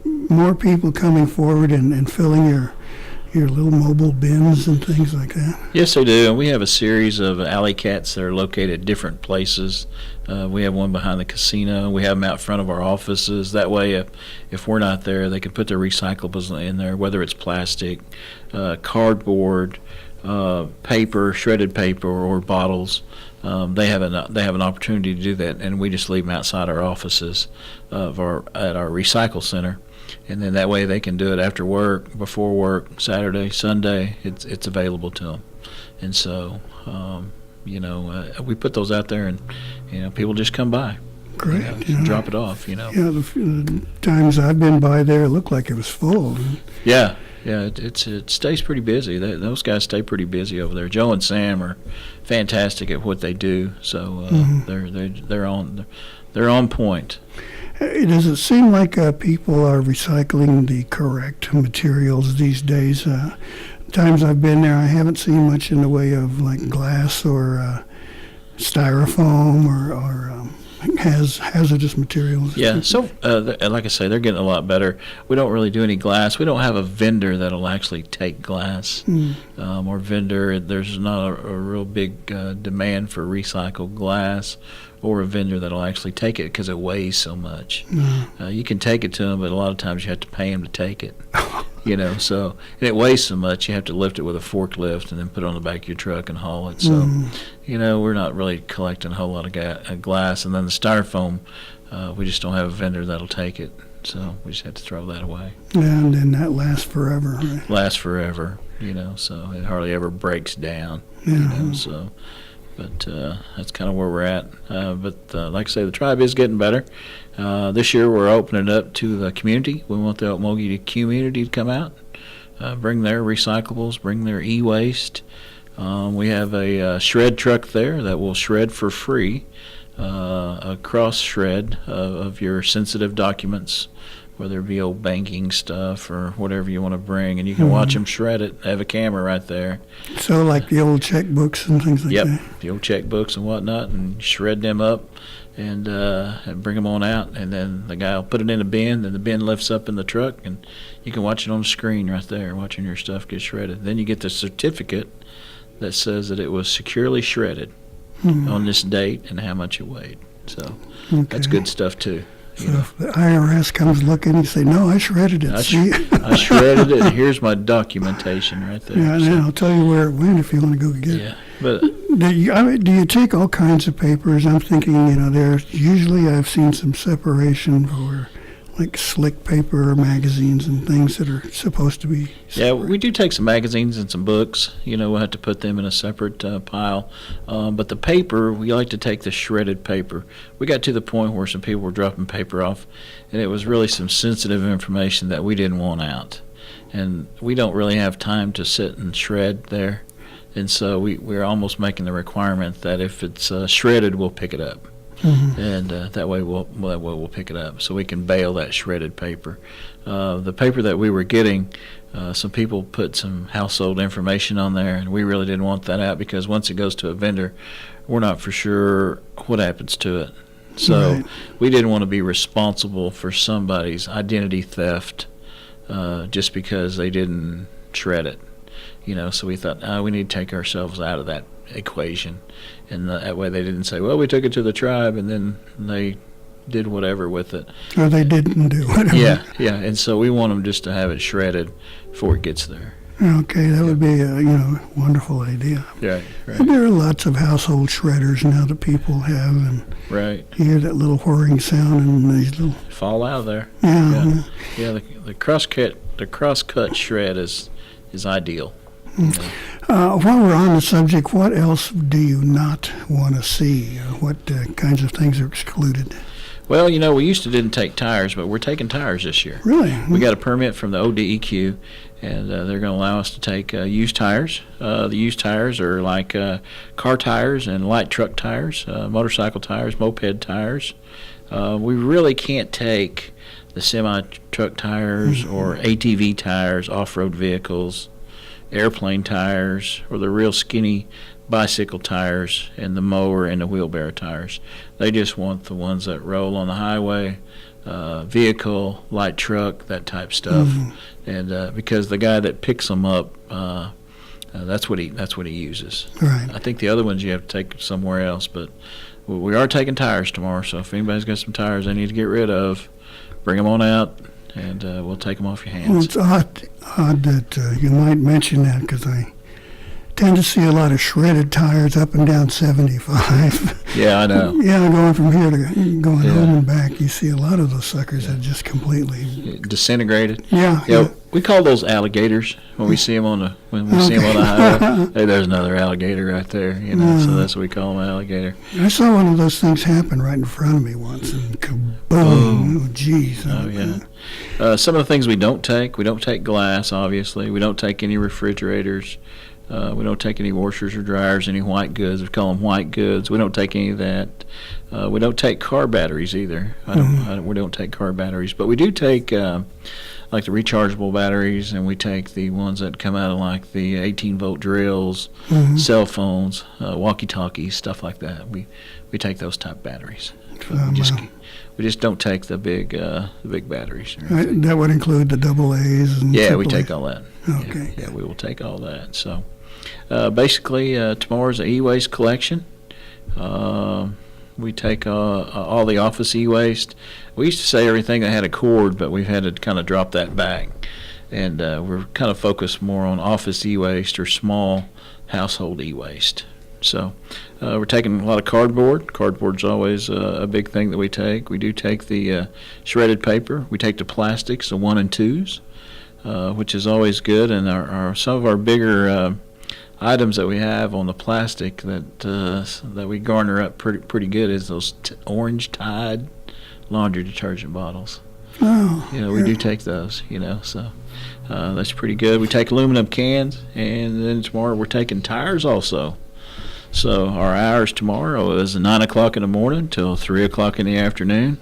more people coming forward and filling your little mobile bins and things like that? Yes, they do. And we have a series of alley cats that are located at different places. We have one behind the casino. We have them out front of our offices. That way, if we're not there, they can put their recyclables in there, whether it's plastic, cardboard, paper, shredded paper, or bottles. They have an opportunity to do that, and we just leave them outside our offices at our recycle center, and then that way they can do it after work, before work, Saturday, Sunday. It's available to them, and so we put those out there, and people just come by. Great. Drop it off. Yeah, the times I've been by there, it looked like it was full. Yeah. Yeah, it stays pretty busy. Those guys stay pretty busy over there. Joe and Sam are fantastic at what they do, so they're on point. Does it seem like people are recycling the correct materials these days? Times I've been there, I haven't seen much in the way of like glass or styrofoam or hazardous or Yeah, so like I say, they're getting a lot better. We don't really do any glass. We don't have a vendor that'll actually take glass. Or vendor, there's not a real big demand for recycled glass or a vendor that'll actually take it because it weighs so much. You can take it to them, but a lot of times you have to pay them to take it. So, and it weighs so much, you have to lift it with a forklift and then put it on the back of your truck and haul it. So, we're not really collecting a whole lot of glass. And then the styrofoam, we just don't have a vendor that'll take it. So we just have to throw that away. And then that lasts forever, right? Lasts forever, so it hardly ever breaks down, so. But that's kind of where we're at. But like I say, the tribe is getting better. This year we're opening it up to the community. We want the Muskogee community to come out, bring their recyclables, bring their e-waste. We have a shred truck there that will shred for free, a cross shred of your sensitive documents, whether it be old banking stuff or whatever you want to bring, and you can watch them shred it. They have a camera right there. So like the old checkbooks and things like that? Yep, the old checkbooks and whatnot, and shred them up and bring them on out, and then the guy will put it in a bin, and the bin lifts up in the truck, and you can watch it on the screen right there, watching your stuff get shredded. Then you get the certificate that says that it was securely shredded on this date and how much it weighed. So that's good stuff too. So if the IRS comes looking, you say, no, I shredded it. See? I shredded it. Here's my documentation right there. Yeah, and then I'll tell you where it went if you want to go get it. Yeah, but Do you take all kinds of papers? I'm thinking, there's usually I've seen some separation for like slick paper magazines and things that are supposed to be separate. yeah, we do take some magazines and some books. We'll have to put them in a separate pile. But the paper, we like to take the shredded paper. We got to the point where some people were dropping paper off, and it was really some sensitive information that we didn't want out. And we don't really have time to sit and shred there. And so we're almost making the requirement that if it's shredded, we'll pick it up. Mm-hmm. And that way we'll pick it up, so we can bale that shredded paper. The paper that we were getting, some people put some household information on there, and we really didn't want that out because once it goes to a vendor, we're not for sure what happens to it. So Right. we didn't want to be responsible for somebody's identity theft just because they didn't shred it. So we thought, we need to take ourselves out of that equation, and that way they didn't say, well, we took it to the tribe and then they did whatever with it. Or they didn't do whatever. Yeah, and so we want them just to have it shredded before it gets there. Okay, that would be a wonderful idea. Right. And there are lots of household shredders now that people have, and Right. you hear that little whirring sound and these little Fall out of there. yeah. Yeah, the cross-cut shred is ideal. While we're on the subject, what else do you not want to see? What kinds of things are excluded? Well, we used to didn't take tires, but we're taking tires this year. Really? We got a permit from the ODEQ, and they're going to allow us to take used tires. The used tires are like car tires and light truck tires, motorcycle tires, moped tires. We really can't take the semi-truck tires or ATV tires, off-road vehicles, airplane tires, or the real skinny bicycle tires, and the mower and the wheelbarrow tires. They just want the ones that roll on the highway, vehicle, light truck, that type stuff. And because the guy that picks them up, that's what he uses. Right. I think the other ones you have to take somewhere else, but we are taking tires tomorrow. So if anybody's got some tires they need to get rid of, bring them on out, and we'll take them off your Well, hands. it's odd that you might mention that because I tend to see a lot of shredded tires up and down 75. Yeah, I know. Yeah, going from here to going Yeah. home and back, you see a lot of those suckers that just completely. Disintegrated. Yeah. Yeah, we call those alligators when we see them on the highway. Hey, there's another alligator right there, so that's what we call them, alligator. I saw one of those things happen right in front of me once, and kaboom! Oh, geez. Oh, yeah. Some of the things we don't take glass, obviously. We don't take any refrigerators. We don't take any washers or dryers, any white goods. We call them white goods. We don't take any of that. We don't take car batteries either. We don't take car batteries, but we do take like the rechargeable batteries, and we take the ones that come out of like the 18-volt drills, cell phones, walkie-talkies, stuff like that. We take those type batteries. But we just don't take the big batteries. That would include the double A's and Yeah, we triple take all that. Okay. Yeah, we will take all that. So basically, tomorrow's an e-waste collection. We take all the office e-waste. We used to say everything that had a cord, but we've had to kind of drop that back. And we're kind of focused more on office e-waste or small household e-waste. So we're taking a lot of cardboard. Cardboard's always a big thing that we take. We do take the shredded paper. We take the plastics, the 1 and 2s, which is always good. And some of our bigger items that we have on the plastic that we garner up pretty good is those orange Tide laundry detergent bottles. Oh, We do take those, so that's pretty good. We take aluminum cans, and then tomorrow we're taking tires also. So our hours tomorrow is 9 o'clock in the morning till 3 o'clock in the afternoon.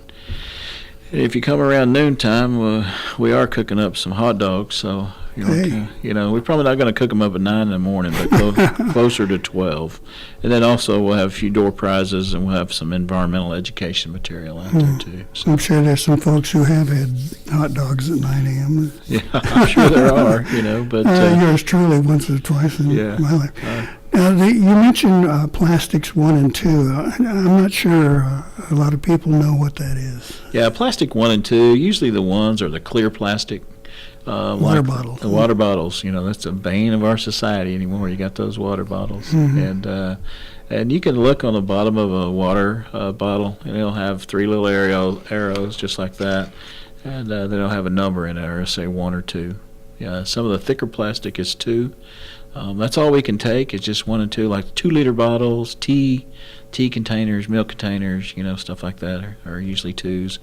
If you come around noontime, we are cooking up some hot dogs. So we're probably not going to cook them up at 9 in the morning, but closer to 12. And then also we'll have a few door prizes, and we'll have some environmental education material out there too. So. I'm sure there's some folks who have had hot dogs at 9 a.m. Yeah, I'm sure there are. But yours truly once or twice in my life. Now, you mentioned plastics 1 and 2. I'm not sure a lot of people know what that is. Yeah, plastic 1 and 2. Usually the ones are the clear plastic. Water bottles. The water bottles. That's the bane of our society anymore. You got those water bottles, and you can look on the bottom of a water bottle, and it'll have 3 little arrows just like that, and they'll have a number in it, or say 1 or 2. Yeah, some of the thicker plastic is 2. That's all we can take is just 1 and 2, like 2-liter bottles, tea containers, milk containers, stuff like that are usually 2s.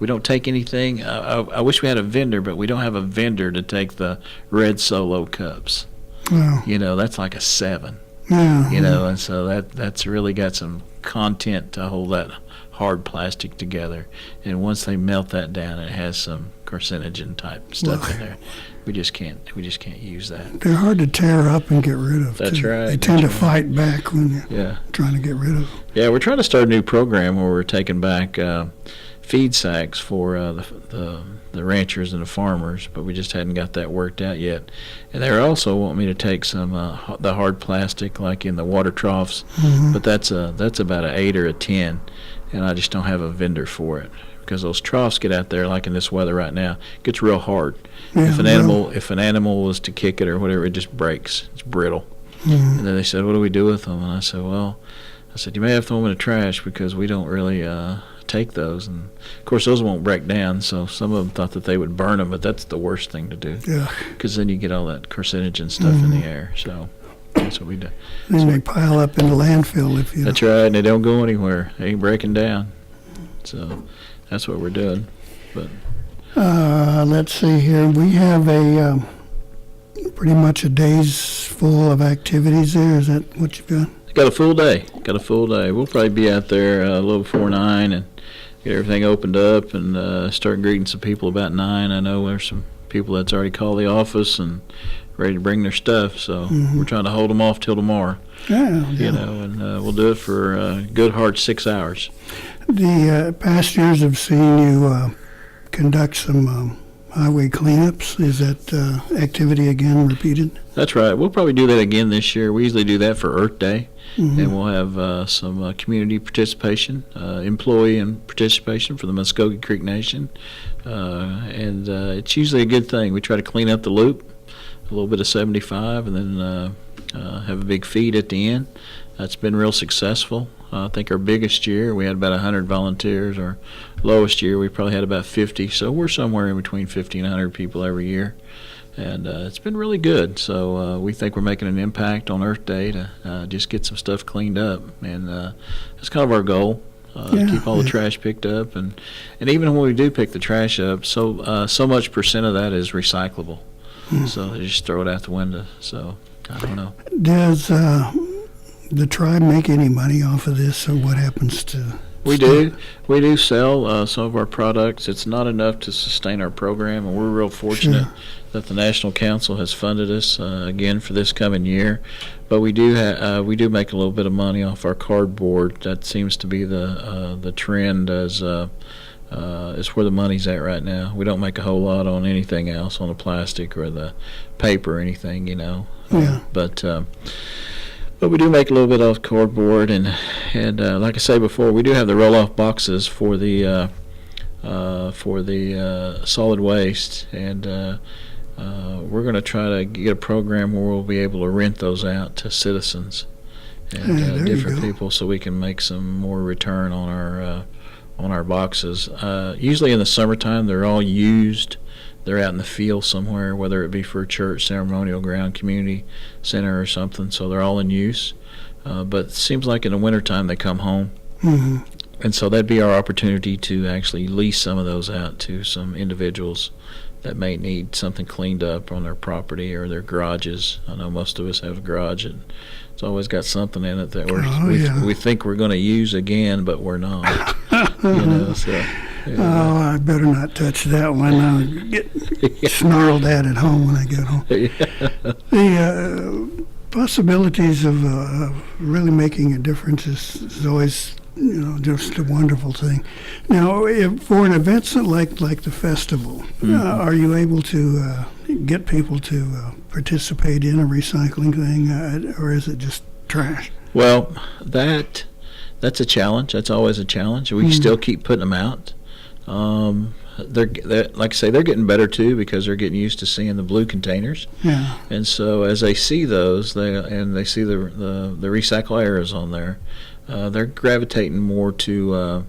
We don't take anything. I wish we had a vendor, but we don't have a vendor to take the red Solo cups. Wow. That's like a 7. Yeah. And so that's really got some content to hold that hard plastic together. And once they melt that down, it has some carcinogen type stuff in there. We just can't use that. They're hard to tear up and get rid of. That's right. They tend to fight back when you're trying to get rid of them. Yeah, we're trying to start a new program where we're taking back feed sacks for the ranchers and the farmers, but we just hadn't got that worked out yet. And they also want me to take some the hard plastic, like in the water troughs, but that's about an 8 or a 10, and I just don't have a vendor for it because those troughs get out there, like in this weather right now, it gets real hard. Yeah, if an animal was to kick it or whatever, it just breaks. It's brittle. And then they said, "What do we do with them?" And I said, "You may have to throw them in the trash because we don't really take those." And of course those won't break down, so some of them thought that they would burn them, but that's the worst thing to do, because then you get all that carcinogen stuff in the air. So that's what we do. Then they pile up in the landfill if you. That's right, and they don't go anywhere. They ain't breaking down. So that's what we're doing. But let's see here. We have a pretty much a day's full of activities there. Is that what you've got? Got a full day. We'll probably be out there a little before 9 and get everything opened up and start greeting some people about 9. I know there's some people that's already called the office and ready to bring their stuff, so we're trying to hold them off till tomorrow. And we'll do it for a good hard 6 hours. The past years have seen you conduct some highway cleanups. Is that activity again repeated? That's right. We'll probably do that again this year. We usually do that for Earth Day. And we'll have some community participation, employee and participation for the Muskogee Creek Nation. And it's usually a good thing. We try to clean up the loop, a little bit of 75, and then have a big feed at the end. That's been real successful. I think our biggest year, we had about 100 volunteers. Our lowest year, we probably had about 50. So we're somewhere in between 50 and 100 people every year. And it's been really good. So we think we're making an impact on Earth Day to just get some stuff cleaned up. And that's kind of our goal, keep all the trash picked up. And even when we do pick the trash up, so much percent of that is recyclable. So they just throw it out the window. So I don't know. Does the tribe make any money off of this, or what happens to... We do sell some of our products. It's not enough to sustain our program, and we're real fortunate that the National Council has funded us again for this coming year. But we do make a little bit of money off our cardboard. That seems to be the trend as is where the money's at right now. We don't make a whole lot on anything else, on the plastic or the paper or anything, But we do make a little bit off cardboard, and like I say before, we do have the roll-off boxes for the solid waste, and we're going to try to get a program where we'll be able to rent those out to citizens and different people, so we can make some more return on our boxes. Usually in the summertime, they're all used. They're out in the field somewhere, whether it be for a church, ceremonial ground, community center or something, so they're all in use. But it seems like in the wintertime they come home. And so that'd be our opportunity to actually lease some of those out to some individuals that may need something cleaned up on their property or their garages. I know most of us have a garage, and it's always got something in it that we think we're going to use again, but we're not. Oh, I better not touch that one. I'll get snarled at home when I get home. The possibilities of really making a difference is always just a wonderful thing. Now, for an event like the festival, are you able to get people to participate in a recycling thing, or is it just trash? Well, that's a challenge. That's always a challenge. We still keep putting them out. They're like I say, they're getting better too because they're getting used to seeing the blue containers. Yeah. And so as they see those, they see the recycle arrows on there, they're gravitating more to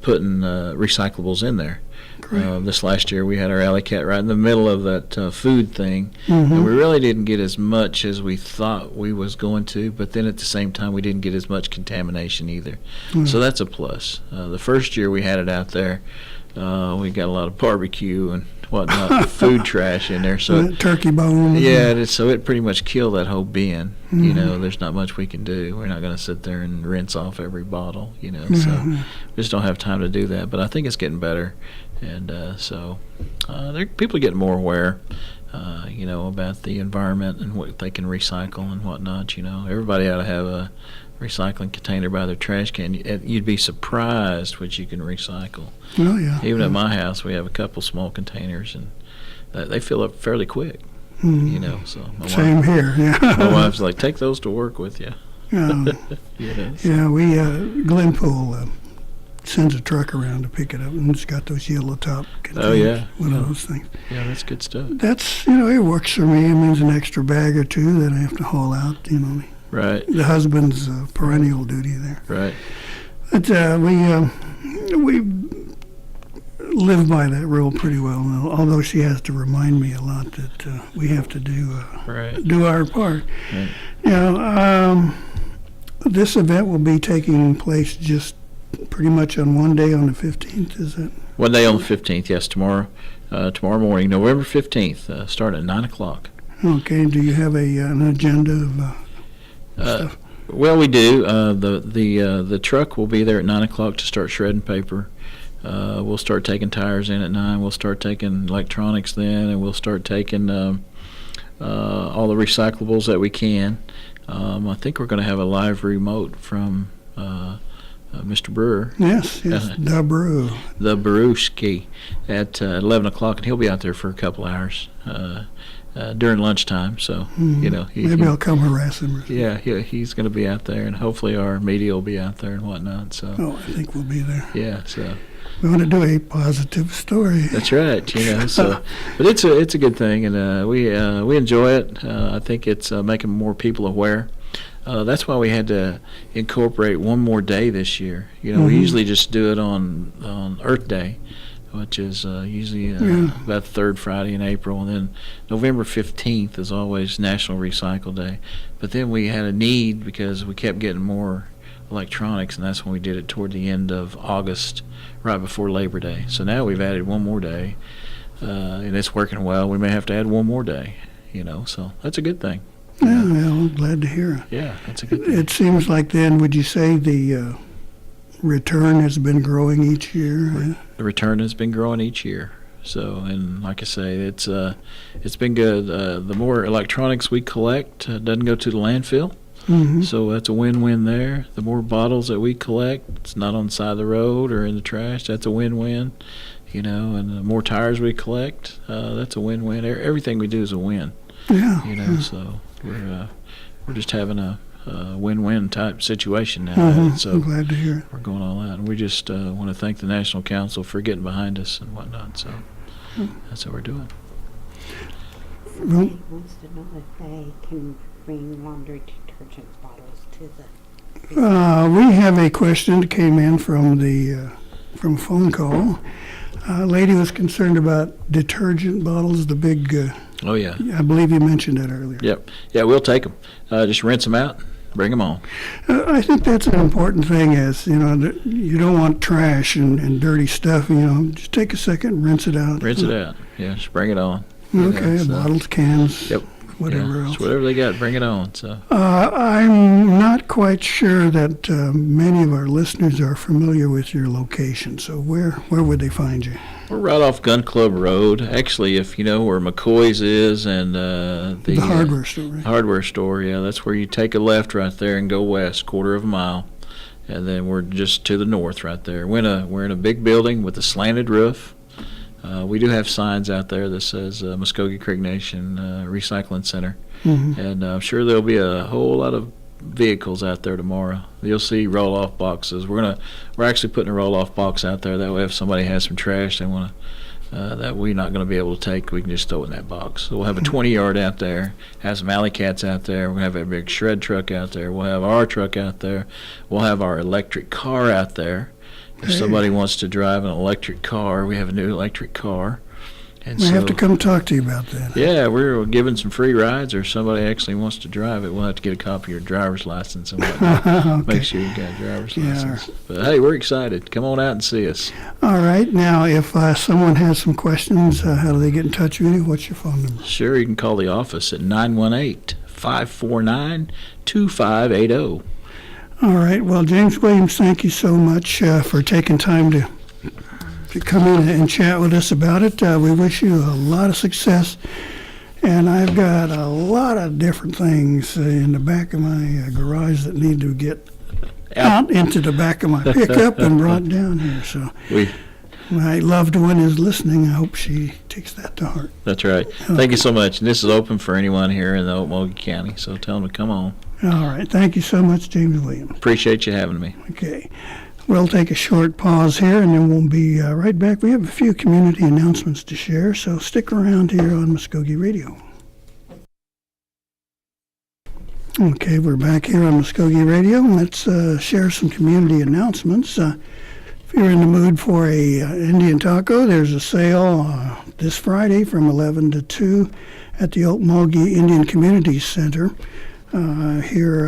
putting recyclables in there. This last year we had our alley cat right in the middle of that food thing, and we really didn't get as much as we thought we was going to, but then at the same time we didn't get as much contamination either. So that's a plus. The first year we had it out there, we got a lot of barbecue and whatnot, food trash in there. So turkey bone. Yeah, so it pretty much killed that whole bin. There's not much we can do. We're not going to sit there and rinse off every bottle. So we just don't have time to do that. But I think it's getting better, and people are getting more aware. About the environment and what they can recycle and whatnot. Everybody ought to have a recycling container by their trash can. You'd be surprised what you can recycle. Oh, yeah. Even at my house, we have a couple small containers, and they fill up fairly quick. So Same here. Yeah. My wife's like, take those to work with you. Yeah. We Glenpool sends a truck around to pick it up, and it's got those yellow top containers. Oh, yeah. One of those things. Yeah, that's good stuff. That's, it works for me. It means an extra bag or two that I have to haul out, Right. The husband's perennial duty there. Right. But we live by that rule pretty well, although she has to remind me a lot that we have to do our part. Right. This event will be taking place just pretty much on one day on the 15th, is it? One day on the 15th, yes, tomorrow morning, November 15th, starting at 9 o'clock. Okay, do you have an agenda of stuff? Well, we do. The truck will be there at 9 o'clock to start shredding paper. We'll start taking tires in at 9. We'll start taking electronics then, and we'll start taking all the recyclables that we can. I think we're going to have a live remote from Mr. Brewer. Yes, the Brew. The Mvskoke at 11 o'clock, and he'll be out there for a couple hours during lunchtime. So, maybe I'll come harass him. Yeah, he's going to be out there, and hopefully our media will be out there and whatnot. So. Oh, I think we'll be there. Yeah, so. We want to do a positive story. That's right, So, but it's a good thing, and we enjoy it. I think it's making more people aware. That's why we had to incorporate one more day this year. We usually just do it on Earth Day, which is usually about the third Friday in April, and then November 15th is always National Recycle Day. But then we had a need because we kept getting more electronics, and that's when we did it toward the end of August, right before Labor Day. So now we've added one more day, and it's working well. We may have to add one more day, so that's a good thing. Yeah, I'm glad to hear it. Yeah, that's a good thing. It seems like then, would you say the return has been growing each year? The return has been growing each year. So, and like I say, it's been good. The more electronics we collect doesn't go to the landfill. So that's a win-win there. The more bottles that we collect, it's not on the side of the road or in the trash. That's a win-win, and the more tires we collect, that's a win-win. Everything we do is a win. Yeah. So we're just having a win-win type situation now. So I'm glad to hear it. We're going all out, and we just want to thank the National Council for getting behind us and whatnot. So that's what we're doing. He wants to know if they can bring laundry detergent bottles to the... We have a question that came in from a phone call. A lady was concerned about detergent bottles, the big... Oh, yeah. I believe you mentioned that earlier. Yep. Yeah, we'll take them. Just rinse them out, bring them on. I think that's an important thing is, you don't want trash and dirty stuff, just take a second and rinse it out. Rinse it out. Yeah, just bring it on. Okay, bottles, cans, whatever else. Just whatever they got, bring it on. So I'm not quite sure that many of our listeners are familiar with your location, so where would they find you? We're right off Gun Club Road. Actually, if you know where McCoy's is and the hardware store. Right? Hardware store, yeah, that's where you take a left right there and go west, quarter of a mile. and then we're just to the north right there. We're in a big building with a slanted roof. We do have signs out there that says Muskogee Creek Nation Recycling Center, and I'm sure there'll be a whole lot of vehicles out there tomorrow. You'll see roll-off boxes. We're actually putting a roll-off box out there. That way, if somebody has some trash they want to that we're not going to be able to take, we can just throw it in that box. So we'll have a 20-yard out there, have some alley cats out there. We're going to have a big shred truck out there. We'll have our truck out there. We'll have our electric car out there. If somebody wants to drive an electric car, we have a new electric car. And We have to come talk to you about that. Yeah, we're giving some free rides, or if somebody actually wants to drive it, we'll have to get a copy of your driver's license and whatnot. Okay. Make sure you've got a driver's Yeah. license. But hey, we're excited. Come on out and see us. All right. Now, if someone has some questions, how do they get in touch with you? What's your phone number? Sure, you can call the office at 918-549-2580. All right. Well, James Williams, thank you so much for taking time to come in and chat with us about it. We wish you a lot of success. And I've got a lot of different things in the back of my garage that need to get out into the back of my pickup and brought down here. So my loved one is listening. I hope she takes that to heart. That's right. Thank you so much. And this is open for anyone here in the Muskogee County, so tell them to come on. All right. Thank you so much, James Williams. Appreciate you having me. Okay. We'll take a short pause here, and then we'll be right back. We have a few community announcements to share, so stick around here on Muskogee Radio. Okay, we're back here on Muskogee Radio. Let's share some community announcements. If you're in the mood for a Indian taco, there's a sale this Friday from 11 to 2 at the Muskogee Indian Community Center here.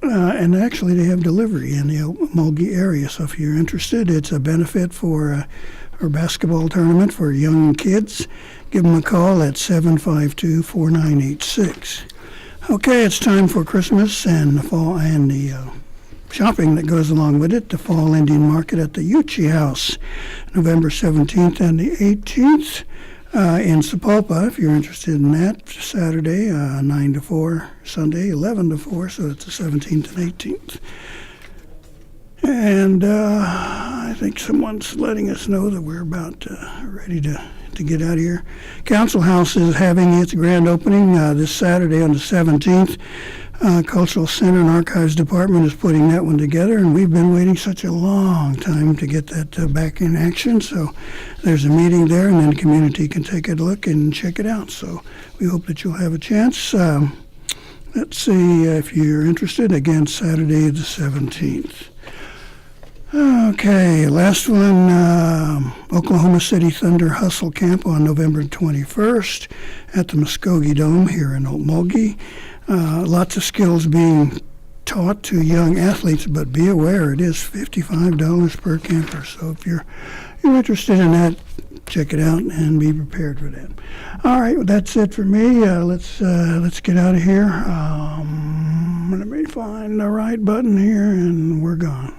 And actually, they have delivery in the Muskogee area. So if you're interested, it's a benefit for our basketball tournament for young kids. Give them a call at 752-4986. Okay, it's time for Christmas and the fall and the shopping that goes along with it. The Fall Indian Market at the Uchi House, November 17th and the 18th. In Sapulpa, if you're interested in that, Saturday 9 to 4, Sunday 11 to 4, so it's the 17th and 18th. And I think someone's letting us know that we're about ready to get out of here. Council House is having its grand opening this Saturday on the 17th. Cultural Center and Archives Department is putting that one together, and we've been waiting such a long time to get that back in action. So there's a meeting there, and then the community can take a look and check it out. So we hope that you'll have a chance. Let's see if you're interested. Again, Saturday the 17th. Okay, last one, Oklahoma City Thunder Hustle Camp on November 21st at the Muskogee Dome here in Muskogee. Lots of skills being taught to young athletes, but be aware it is $55 per camper. So if you're interested in that, check it out and be prepared for that. All right, well, that's it for me. Let's get out of here. Let me find the right button here, and we're gone.